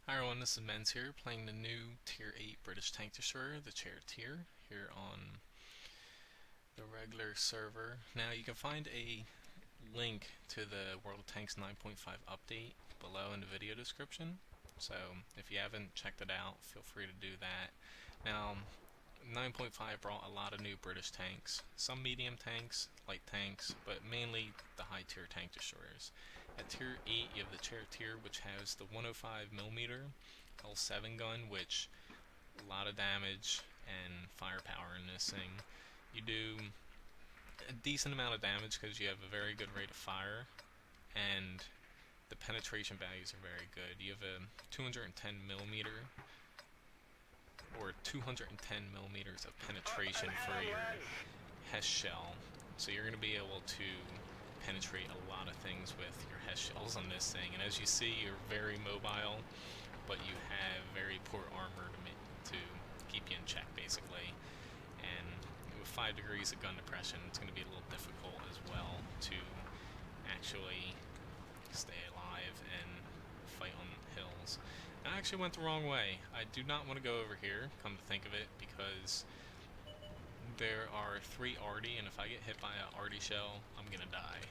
Hi everyone, this is Menz here, playing the new Tier 8 British tank destroyer, the Charioteer, here on the regular server. Now you can find a link to the World of Tanks 9.5 update below in the video description, so if you haven't checked it out, feel free to do that. Now, 9.5 brought a lot of new British tanks, some medium tanks, light tanks, but mainly the high tier tank destroyers. At tier 8 you have the Charioteer, which has the 105mm L7 gun, which a lot of damage and firepower in this thing. You do a decent amount of damage because you have a very good rate of fire, and the penetration values are very good. You have a 210mm or 210 millimeters of penetration for your Hess shell, so you're going to be able to penetrate a lot of things with your Hess shells on this thing. And as you see, you're very mobile, but you have very poor armor to keep you in check, basically. And with 5 degrees of gun depression, it's going to be a little difficult as well to actually stay alive and fight on hills. I actually went the wrong way. I do not want to go over here, come to think of it, because there are 3 arty, and if I get hit by an arty shell, I'm gonna die.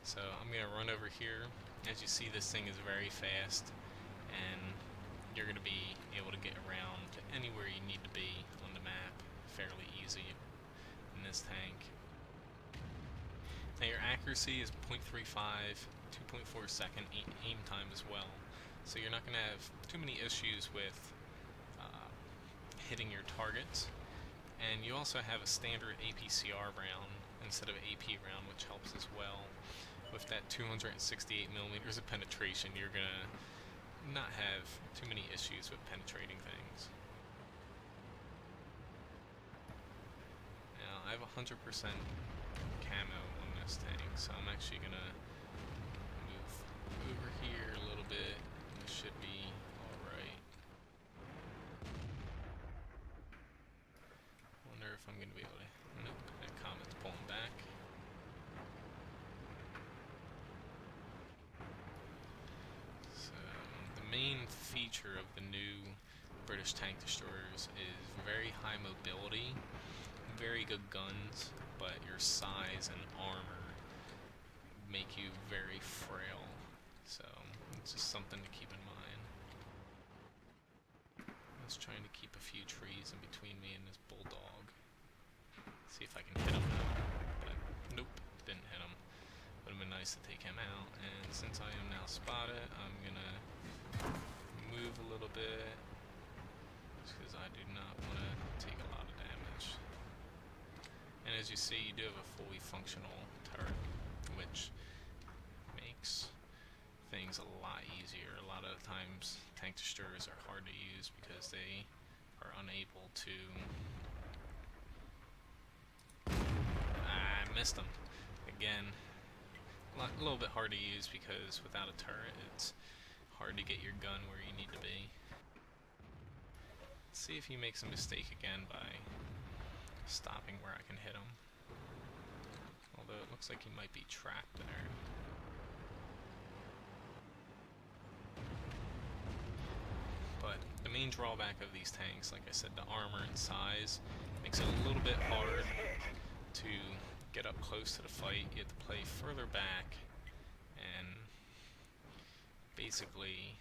So I'm gonna run over here. As you see, this thing is very fast, and you're gonna be able to get around to anywhere you need to be on the map fairly easy in this tank. Now your accuracy is 0.35, 2.4 second aim time as well. So you're not going to have too many issues with hitting your targets. And you also have a standard APCR round instead of AP round, which helps as well. With that 268mm of penetration, you're going to not have too many issues with penetrating things. Now, I have 100% camo on this tank, so I'm actually going to move over here a little bit. Should be alright. Wonder if I'm going to be able to... Nope, that comment's pulling back. So, the main feature of the new British tank destroyers is very high mobility, very good guns, but your size and armor make you very frail. So, it's just something to keep in mind. I was trying to keep a few trees in between me and this bulldog. See if I can hit him now. But nope, didn't hit him. Would have been nice to take him out. And since I am now spotted, I'm gonna move a little bit, just because I do not want to take a lot of damage. And as you see, you do have a fully functional turret, which makes things a lot easier. A lot of times tank destroyers are hard to use because they are unable to... I missed them again. A little bit hard to use because without a turret it's hard to get your gun where you need to be. Let's see if he makes a mistake again by stopping where I can hit him, although it looks like he might be trapped there. But the main drawback of these tanks, like I said, the armor and size, makes it a little bit hard to get up close to the fight. You have to play further back, and basically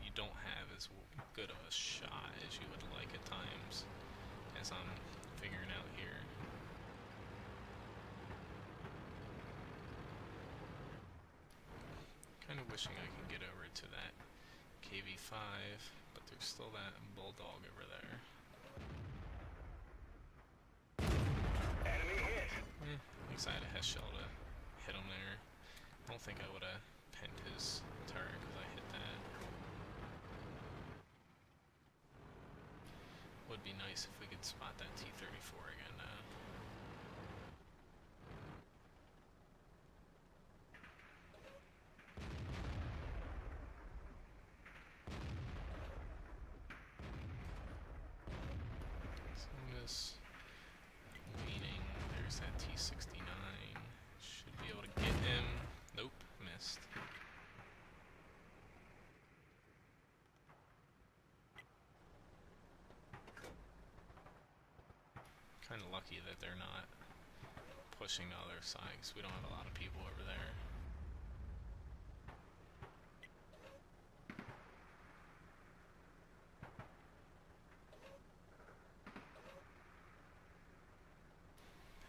you don't have as good of a shot as you would like at times, as I'm figuring out here. Kind of wishing I could get over to that KV5, but there's still that bulldog over there. Enemy hit. At least I had a Hess shell to hit him there. I don't think I would have pinned his turret because I hit that. Would be nice if we could spot that T-34 again now. Leaning, there's that T-69, should be able to get him. Nope, missed. Kind of lucky that they're not pushing the other side, because we don't have a lot of people over there.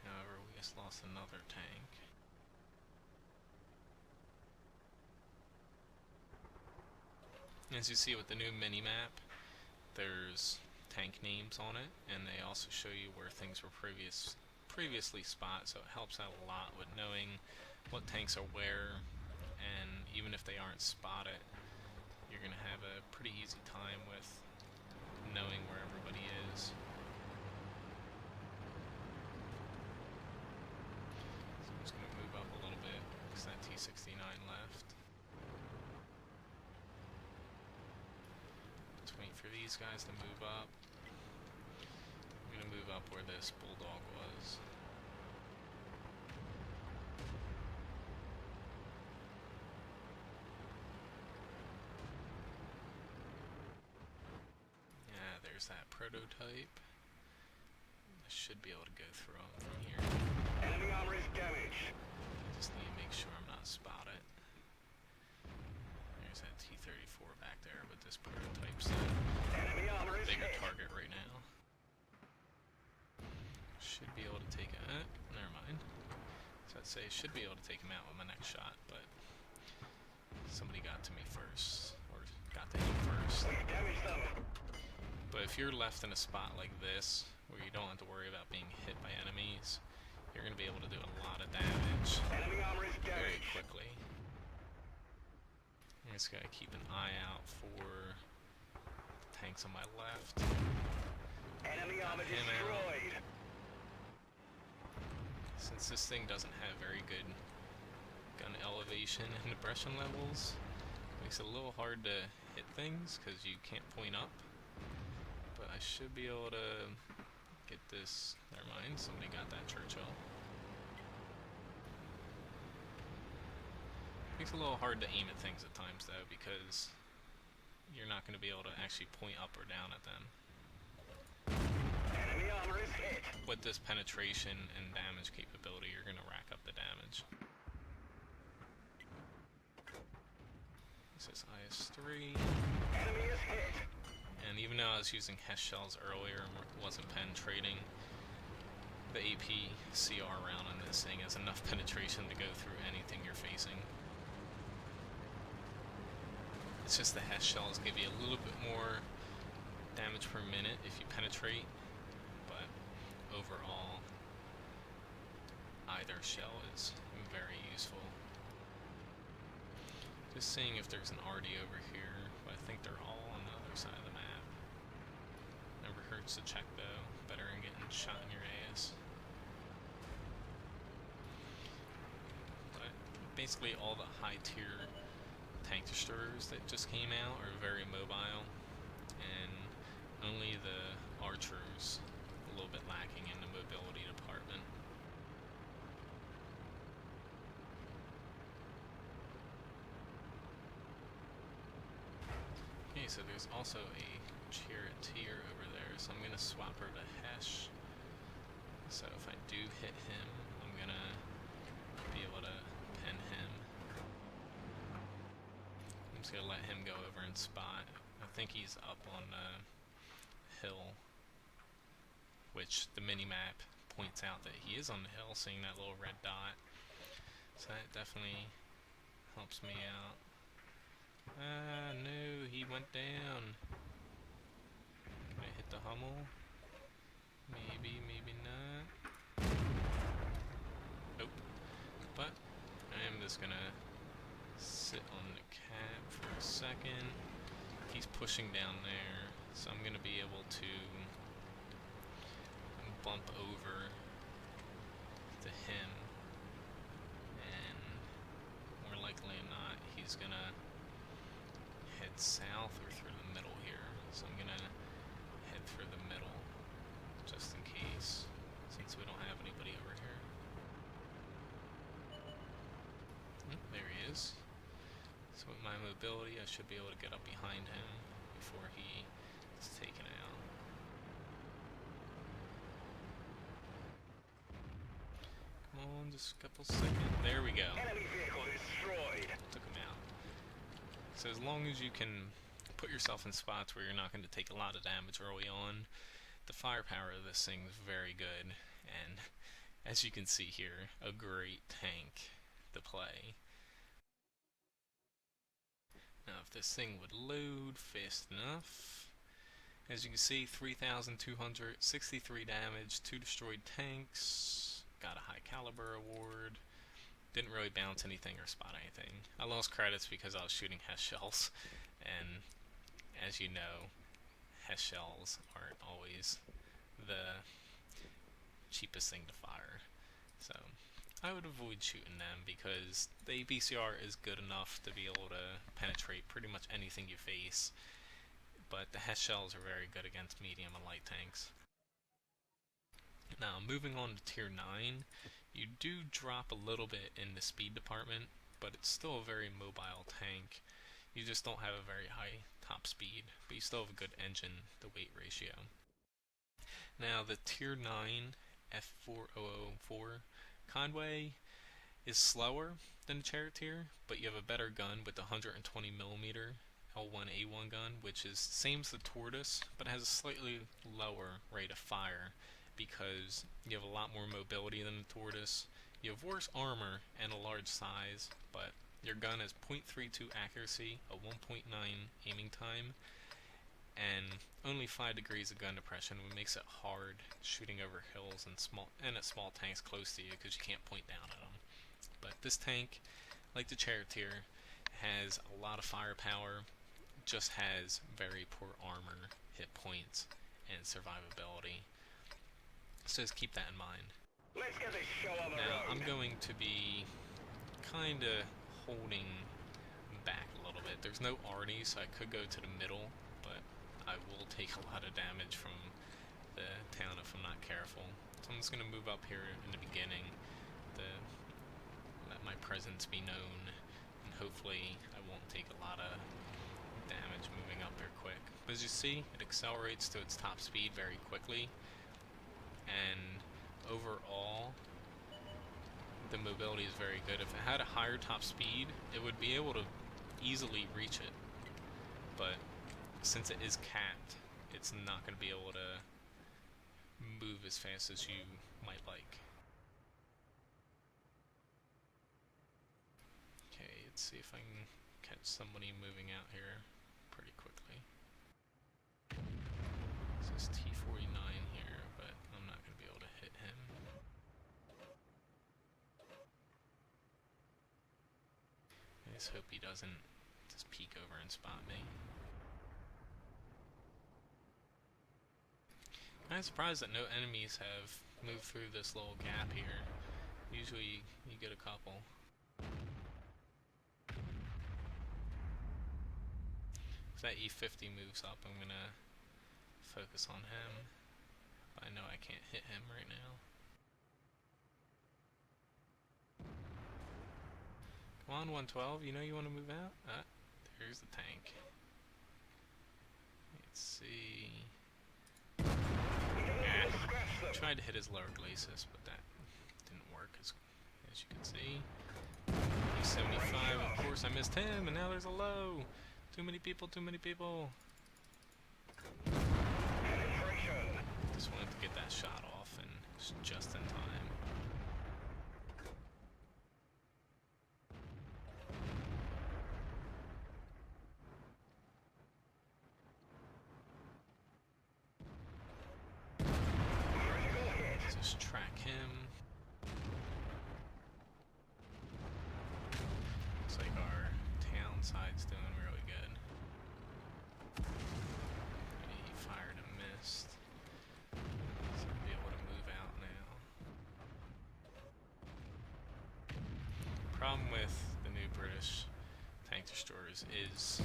However, we just lost another tank. As you see with the new mini-map, there's tank names on it, and they also show you where things were previously spot, so it helps out a lot with knowing what tanks are where, and even if they aren't spotted, you're going to have a pretty easy time with knowing where everybody is. So I'm just going to move up a little bit, because that T-69 left. Let's wait for these guys to move up. I'm going to move up where this bulldog was. Yeah, there's that prototype. I should be able to go through them from here. Enemy armor is damaged. Just need to make sure I'm not spotted. There's that T-34 back there, but this prototype's Enemy armor a is bigger hit. target right now. Should be able to take it. Never mind. So I'd say should be able to take him out with my next shot, but somebody got to me first, or got to him first. We damaged them. But if you're left in a spot like this, where you don't have to worry about being hit by enemies, you're going to be able to do a lot of damage Enemy armor is very damaged. quickly. I just gotta keep an eye out for the tanks on my left. Enemy armor Him out. destroyed. Since this thing doesn't have very good gun elevation and depression levels, it makes it a little hard to hit things because you can't point up. But I should be able to get this. Never mind, somebody got that Churchill. Makes it a little hard to aim at things at times though, because you're not going to be able to actually point up or down at them. Enemy armor is hit. With this penetration and damage capability, you're going to rack up the damage. This is IS-3. Enemy is hit. And even though I was using Hess shells earlier and wasn't penetrating, the APCR round on this thing has enough penetration to go through anything you're facing. It's just the Hess shells give you a little bit more damage per minute if you penetrate, but overall, either shell is very useful. Just seeing if there's an RD over here, but I think they're all on the other side of the map. Never hurts to check though, better than getting shot in your ass. But basically all the high tier tank destroyers that just came out are very mobile, and only the archers a little bit lacking in the mobility department. Okay, so there's also a Charioteer over there, so I'm gonna swap her to Hesh. So if I do hit him, I'm gonna be able to pin him. I'm just gonna let him go over and spot. I think he's up on the hill, which the mini-map points out that he is on the hill, seeing that little red dot. So that definitely helps me out. Ah, no, he went down. Can I hit the Hummel? Maybe, maybe not. Nope. But I am just gonna sit on the cab for a second. He's pushing down there, so I'm gonna be able to bump over to him, and more likely than not, he's gonna head south or through the middle here. So I'm gonna head through the middle, just in case, since we don't have anybody over here. There he is. So with my mobility, I should be able to get up behind him before he is taken out. on, just a couple seconds. There we go. Enemy vehicle destroyed. Took him out. So as long as you can put yourself in spots where you're not going to take a lot of damage early on, the firepower of this thing is very good. And as you can see here, a great tank to play. Now if this thing would load fast enough, as you can see, 3,263 damage, 2 destroyed tanks, got a high caliber award, didn't really bounce anything or spot anything. I lost credits because I was shooting Hess shells, and as you know, Hess shells aren't always the cheapest thing to fire. So I would avoid shooting them because the VCR is good enough to be able to penetrate pretty much anything you face, but the Hess shells are very good against medium and light tanks. Now moving on to tier 9, you do drop a little bit in the speed department, but it's still a very mobile tank. You just don't have a very high top speed, but you still have a good engine to weight ratio. Now the tier 9 F4004 Conway is slower than the Charioteer, but you have a better gun with the 120mm L1A1 gun, which is same as the Tortoise, but has a slightly lower rate of fire because you have a lot more mobility than the Tortoise. You have worse armor and a large size, but your gun has .32 accuracy, a 1.9 aiming time, and only 5 degrees of gun depression, which makes it hard shooting over hills and at small tanks close to you because you can't point down at them. But this tank, like the Charioteer, has a lot of firepower, just has very poor armor, hit points, and survivability. So just keep that in mind. Let's get this show on the Now road. I'm going to be kinda holding back a little bit. There's no Arnie, so I could go to the middle, but I will take a lot of damage from the town if I'm not careful. So I'm just going to move up here in the beginning to let my presence be known, and hopefully I won't take a lot of damage moving up here quick. But as you see, it accelerates to its top speed very quickly, and overall the mobility is very good. If it had a higher top speed, it would be able to easily reach it, but since it is capped, it's not going to be able to move as fast as you might like. Okay, let's see if I can catch somebody moving out here pretty quickly. This is T49 here, but I'm not going to be able to hit him. I just hope he doesn't just peek over and spot me. I'm surprised that no enemies have moved through this little gap here. Usually you get a couple. If that E50 moves up, I'm gonna focus on him. But I know I can't hit him right now. Come on, 112, you know you want to move out? Ah, there's the tank. Let's see. Yeah, tried to hit his lower glacis, but that didn't work as you can see. E75, of course I missed him, and now there's a low. Too many people, too many people. Just wanted to get that shot off, and just in time. Just track him. Looks like our town side's doing really good. He fired and missed. So I'll be able to move out now. Problem with the new British tank destroyers is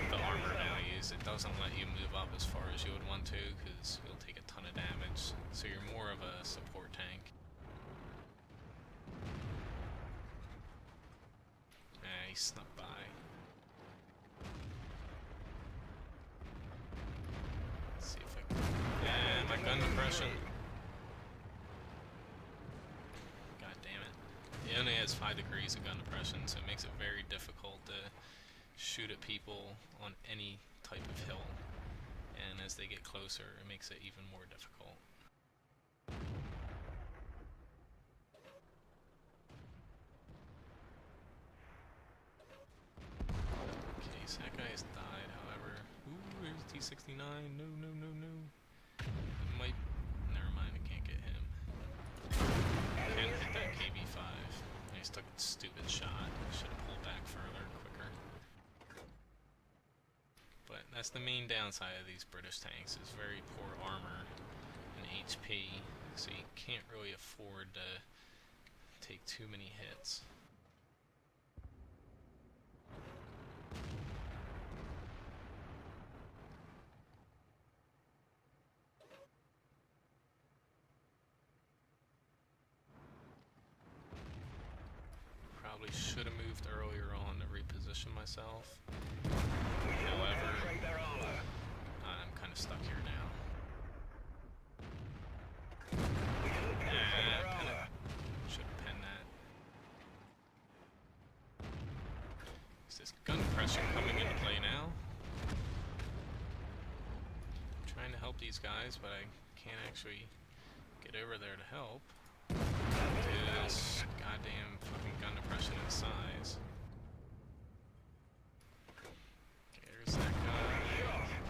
the armor values. It doesn't let you move up as far as you would want to because you'll take a ton of damage. So you're more of a support tank. He snuck by. Let's see if I can. Yeah, my gun depression. God damn it. It only has 5 degrees of gun depression, so it makes it very difficult to shoot at people on any type of hill. And as they get closer, it makes it even more difficult. Okay, so that guy has died, however. Ooh, there's T-69. No, no, no, no. It might... Never mind, I can't get him. Can't hit that KB5. I just took a stupid shot. Should have pulled back further, quicker. But that's the main downside of these British tanks, is very poor armor and HP, so you can't really afford to take too many hits. Probably should have moved earlier on to reposition myself. However, I'm kind of stuck here now. Should have penned that. Is this gun depression coming into play now? I'm trying to help these guys, but I can't actually get over there to help. This goddamn fucking gun depression and size. Okay, there's that guy.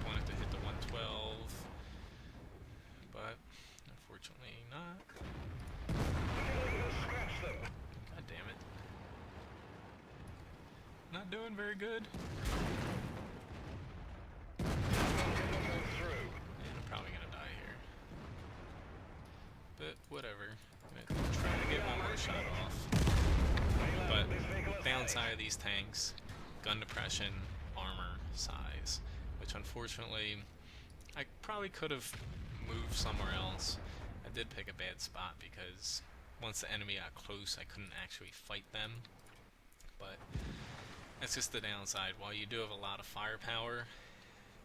Wanted to hit the 112, but unfortunately not. God damn it. Not doing very good. And I'm probably gonna die here. But whatever. I'm gonna try to get one more shot off. But downside of these tanks, gun depression, armor, size, which unfortunately I probably could have moved somewhere else. I did pick a bad spot because once the enemy got close, I couldn't actually fight them. But that's just the downside. While you do have a lot of firepower,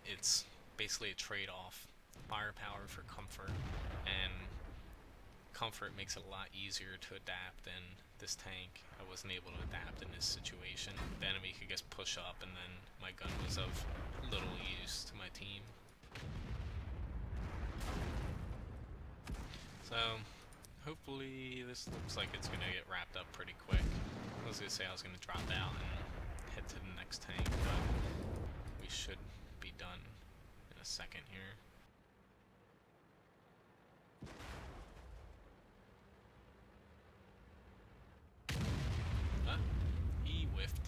it's basically a trade-off. Firepower for comfort, and comfort makes it a lot easier to adapt than this tank. I wasn't able to adapt in this situation. The enemy could just push up, and then my gun was of little use to my team. So hopefully this looks like it's going to get wrapped up pretty quick. I was going to say I was going to drop out and head to the next tank, but we should be done in a second here. He whiffed.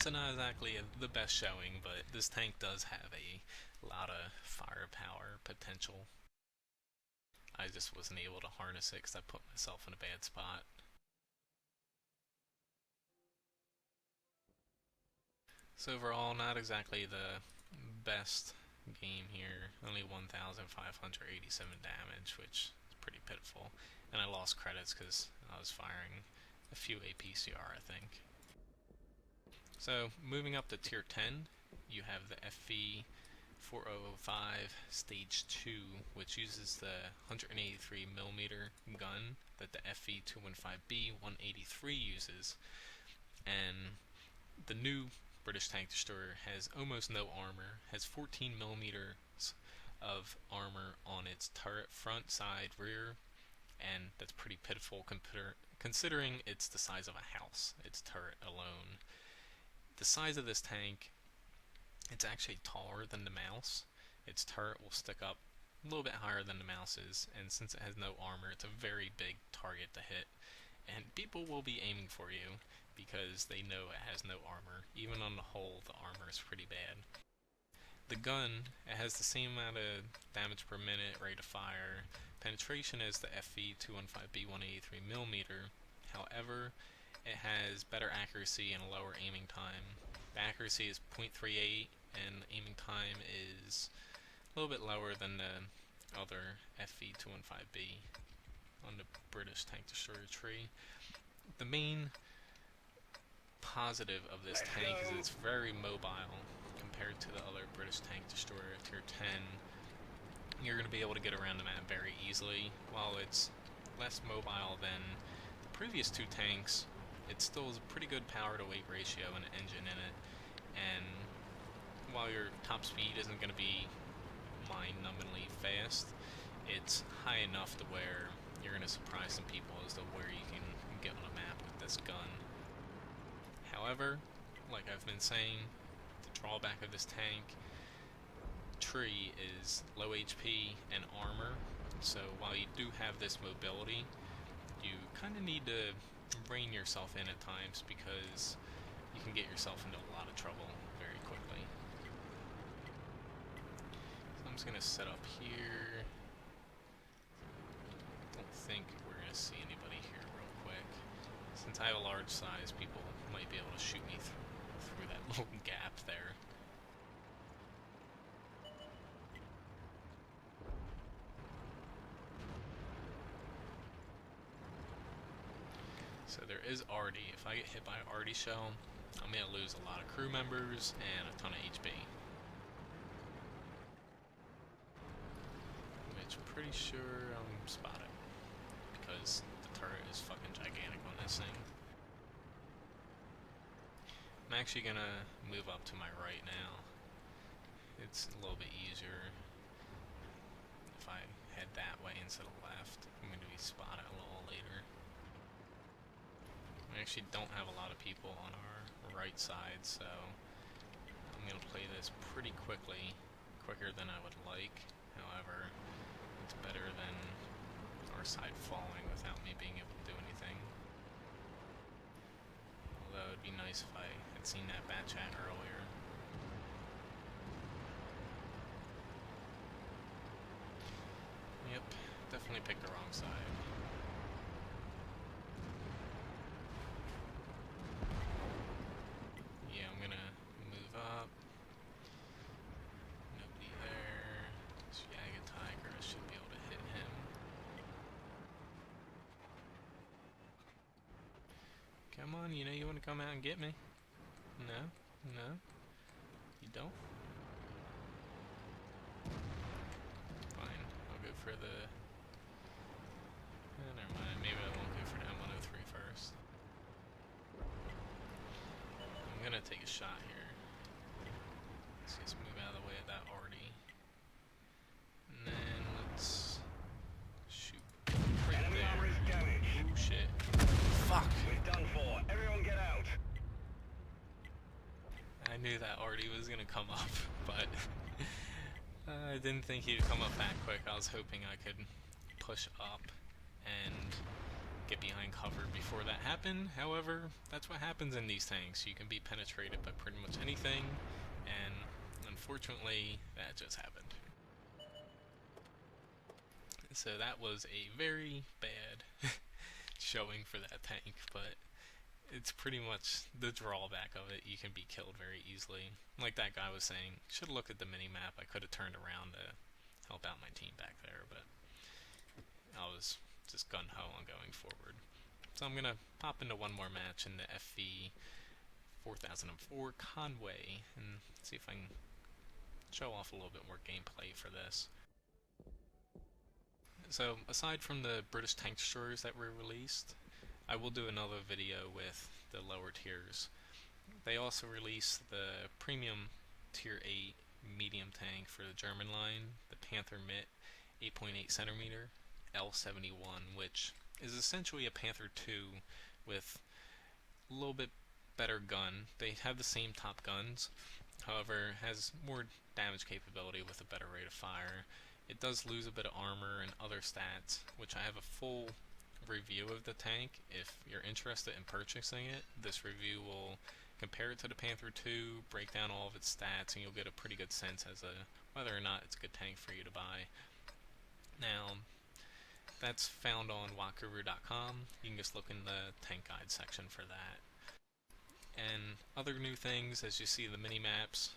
So not exactly the best showing, but this tank does have a lot of firepower potential. I just wasn't able to harness it because I put myself in a bad spot. So overall, not exactly the best game here. Only 1,587 damage, which is pretty pitiful. And I lost credits because I was firing a few APCR, I think. So moving up to tier 10, you have the FV4005 Stage II, which uses the 183mm gun that the FV215B 183 uses. And the new British tank destroyer has almost no armor, has 14mm of armor on its turret, front, side, rear, and that's pretty pitiful considering it's the size of a house, its turret alone. The size of this tank, it's actually taller than the mouse. Its turret will stick up a little bit higher than the mouse's, and since it has no armor, it's a very big target to hit. And people will be aiming for you because they know it has no armor. Even on the hull, the armor is pretty bad. The gun, it has the same amount of damage per minute, rate of fire, penetration as the FV215B 183mm. However, it has better accuracy and a lower aiming time. The accuracy is 0.38 and aiming time is a little bit lower than the other FV215B on the British tank destroyer tree. The main positive of this tank is it's very mobile compared to the other British tank destroyer tier 10. you're going to be able to get around the map very easily. While it's less mobile than the previous two tanks, it still has a pretty good power to weight ratio and an engine in it, and while your top speed isn't going to be mind-numbingly fast, it's high enough to where you're going to surprise some people as to where you can get on a map with this gun. However, like I've been saying, the drawback of this tank tree is low HP and armor, so while you do have this mobility, you kind of need to rein yourself in at times because you can get yourself into a lot of trouble very quickly. So I'm just going to set up here. Don't think we're going to see anybody here real quick. Since I have a large size, people might be able to shoot me through that little gap there. So there is Arty. If I get hit by an Arty shell, I'm going to lose a lot of crew members and a ton of HP. Which I'm pretty sure I'm spotted, because the turret is fucking gigantic on this thing. I'm actually going to move up to my right now. It's a little bit easier if I head that way instead of left. I'm going to be spotted a little later. We actually don't have a lot of people on our right side, so I'm going to play this pretty quickly, quicker than I would like. However, it's better than our side falling without me being able to do anything. Although it'd be nice if I had seen that bat chat earlier. Yep, definitely picked the wrong side. Come on, you know you want to come out and get me? No? No? You don't? Fine, I'll go for the... never mind, maybe I won't go for the M103 first. I'm gonna take a shot here. Let's just move out of the way of that Arty. And then let's... shoot. Right there. Oh shit. Fuck! We're done for. Everyone get out. I knew that Arty was gonna come up, but I didn't think he'd come up that quick. I was hoping I could push up and get behind cover before that happened. However, that's what happens in these tanks. You can be penetrated by pretty much anything, and unfortunately, that just happened. So that was a very bad showing for that tank, but it's pretty much the drawback of it. You can be killed very easily. Like that guy was saying, should have looked at the mini-map. I could have turned around to help out my team back there, but I was just gun-ho on going forward. So I'm going to pop into one more match in the FV4004 Conway and see if I can show off a little bit more gameplay for this. So, aside from the British tank destroyers that were released, I will do another video with the lower tiers. They also released the premium tier 8 medium tank for the German line, the Panther MIT 8.8 centimeter L71, which is essentially a Panther 2 with a little bit better gun. They have the same top guns, however, has more damage capability with a better rate of fire. It does lose a bit of armor and other stats, which I have a full review of the tank. If you're interested in purchasing it, this review will compare it to the Panther 2, break down all of its stats, and you'll get a pretty good sense as to whether or not it's a good tank for you to buy. Now, that's found on wakuru.com. You can just look in the tank guide section for that. And other new things, as you see the mini-maps,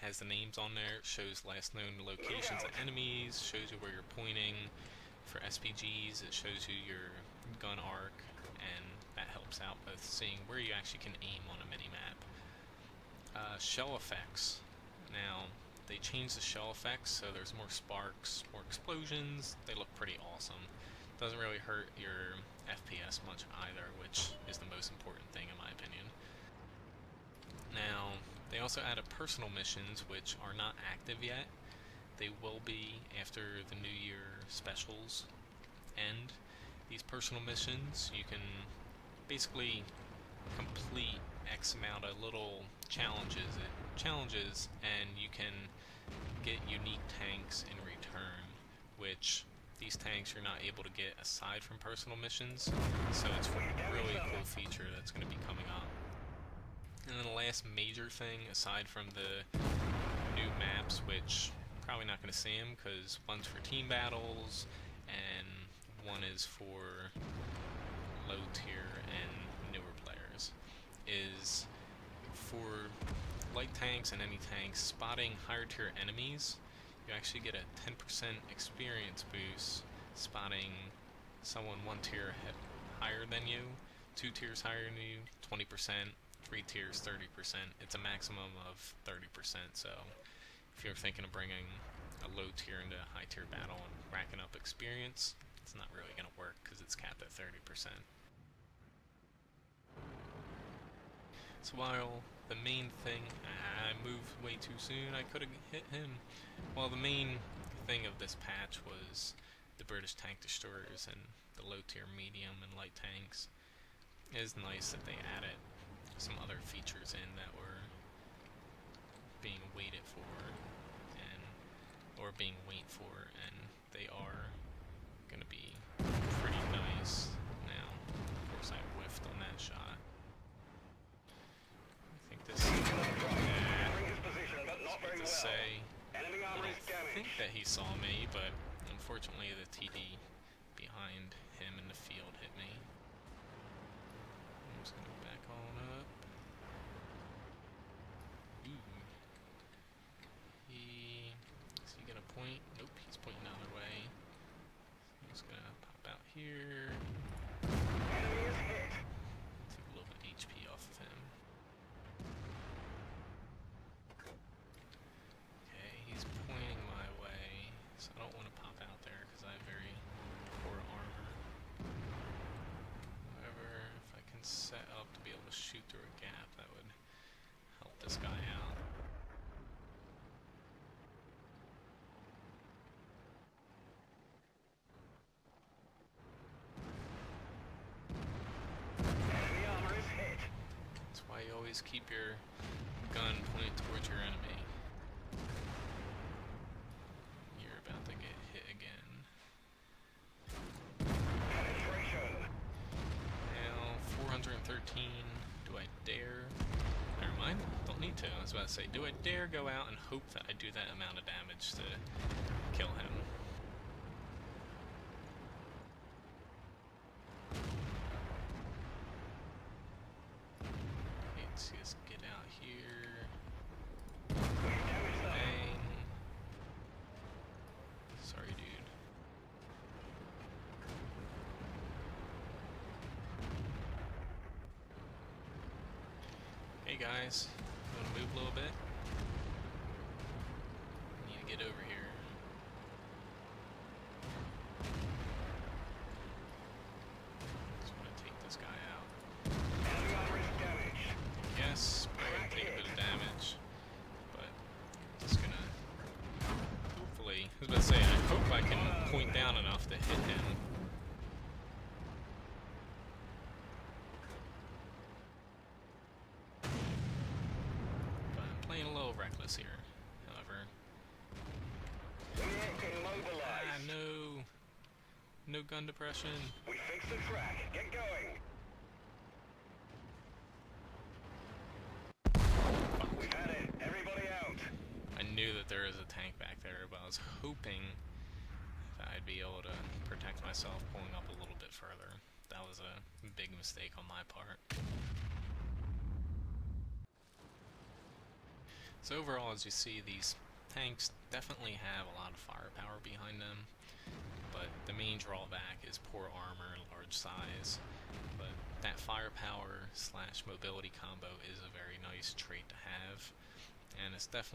has the names on there, it shows last known locations of enemies, shows you where you're pointing. For SPGs, it shows you your gun arc, and that helps out with seeing where you actually can aim on a mini-map. Shell effects. Now, they changed the shell effects, so there's more sparks, more explosions. They look pretty awesome. Doesn't really hurt your FPS much either, which is the most important thing in my opinion. Now, they also added personal missions, which are not active yet. They will be after the New Year specials end. These personal missions, you can basically complete X amount of little challenges, and you can get unique tanks in return, which these tanks you're not able to get aside from personal missions, so it's a really cool feature that's going to be coming up. And then the last major thing, aside from the new maps, which probably not going to see them because one's for team battles and one is for low tier and newer players, is for light tanks and any tanks, spotting higher tier enemies, you actually get a 10% experience boost spotting someone 1 tier higher than you, 2 tiers higher than you, 20%, 3 tiers 30%. It's a maximum of 30%, so if you're thinking of bringing a low tier into a high tier battle and racking up experience, it's not really going to work because it's capped at 30%. So while the main thing, I moved way too soon, I could have hit him. Well, the main thing of this patch was the British tank destroyers and the low tier medium and light tanks. It is nice that they added some other features in that were being waited for or being wait for, and they are going to be pretty nice. Now, of course, I whiffed on that shot. I think this I think that he saw me, but unfortunately the TD behind him in the field hit me. I'm just going to back on up. Ooh. Is he going to point? Nope, he's pointing the other way. So I'm just going to pop out here. Take a little bit of HP off of him. Okay, he's pointing my way, so I don't want to pop out there because I have very poor armor. However, if I can set up to be able to shoot through a gap, that would help this guy out. Enemy armor is hit. That's why you always keep your gun pointed towards your enemy. You're about to get hit again. Penetration. Now, 413. Do I dare? Never mind. Don't need to. I was about to say, do I dare go out and hope that I do that amount of damage to kill him? Let's just get out here. Bang. Sorry, dude. Hey guys, you want to move a little bit? I need to get over here. Just want to take this guy out. Enemy armor is damaged. Yes, probably gonna take a bit of damage, but just gonna hopefully, I was about to say, I hope I can point down enough to hit him. But I'm playing a little reckless here, however. We're immobilized. No gun depression. We fixed the track. Get going. We've had it. Everybody out. I knew that there was a tank back there, but I was hoping that I'd be able to protect myself pulling up a little bit further. That was a big mistake on my part. So overall, as you see, these tanks definitely have a lot of firepower behind them, but the main drawback is poor armor and large size. But that firepower / mobility combo is a very nice trait to have, and it's definitely